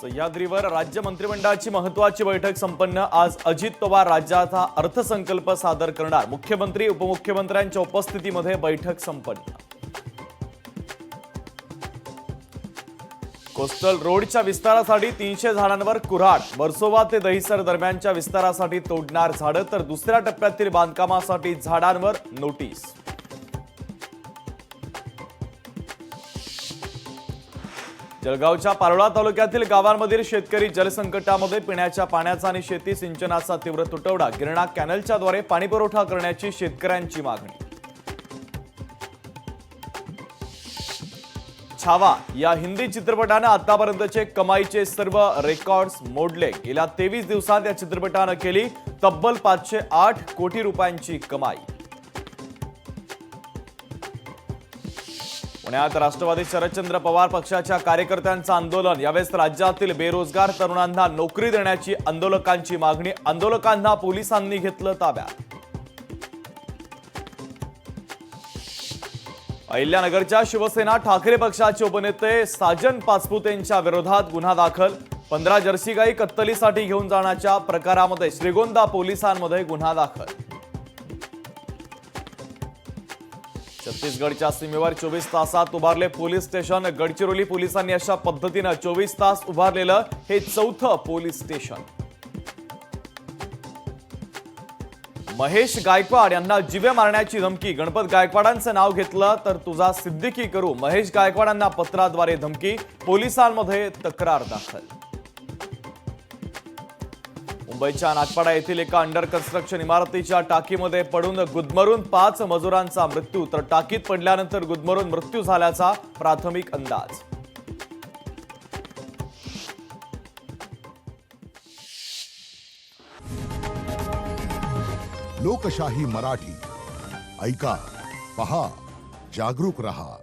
सह्याद्रीवर राज्य मंत्रिमंडळाची महत्त्वाची बैठक संपन्न। आज अजित पवार राज्याचा अर्थसंकल्प सादर करणार। मुख्यमंत्री उपमुख्यमंत्र्यांच्या उपस्थितीमध्ये बैठक संपन्न। कोस्टल रोडच्या विस्तारासाठी 300 झाडांवर कुऱ्हाड। वर्सोवा ते दहिसर दरम्यानच्या विस्तारासाठी तोडणार झाडं, तर दुसऱ्या टप्प्यातील बांधकामासाठी झाडांवर नोटीस। जळगावच्या पारोळा तालुक्यातील गावांमधील शेतकरी जलसंकटामध्ये। पिण्याच्या पाण्याचा आणि शेती सिंचनाचा तीव्र तुटवडा। गिरणा कॅनलच्या द्वारे पाणीपुरवठा करण्याची शेतकऱ्यांची मागणी। छावा या हिंदी चित्रपटाने आतापर्यंतचे कमाईचे सर्व रेकॉर्ड्स मोडले। गेल्या 23 दिवसात या चित्रपटाने केली तब्बल 508 कोटी रुपयांची कमाई। पुण्यात राष्ट्रवादी शरदचंद्र पवार पक्षाच्या कार्यकर्त्यांचं आंदोलन। यावेळेस राज्यातील बेरोजगार तरुणांना नोकरी देण्याची आंदोलकांची मागणी। आंदोलकांना पोलिसांनी घेतलं ताब्यात। अहिल्यानगरच्या शिवसेना ठाकरे पक्षाचे उपनेते साजन पाचपुतेंच्या विरोधात गुन्हा दाखल। 15 जर्सी गाई कत्तलीसाठी घेऊन जाण्याच्या प्रकारामध्ये श्रीगोंदा पोलिसांमध्ये गुन्हा दाखल। छत्तीसगडच्या सीमेवर 24 तासात उभारले पोलीस स्टेशन। गडचिरोली पोलिसांनी अशा पद्धतीने 24 तास उभारलेलं हे चौथं पोलीस स्टेशन। महेश गायकवाड यांना जीवे मारण्याची धमकी। गणपत गायकवाडांचं नाव घेतलं तर तुझा सिद्दीकी करू। महेश गायकवाडांना पत्राद्वारे धमकी। पोलिसांमध्ये तक्रार दाखल। मुंबईच्या नागपाडा येथील एका अंडर कन्स्ट्रक्शन इमारतीच्या टाकीमध्ये पडून गुदमरून 5 मजुरांचा मृत्यू, तर टाकीत पडल्यानंतर गुदमरून मृत्यू झाल्याचा प्राथमिक अंदाज। लोकशाही मराठी ऐका, पहा, जागरूक रहा।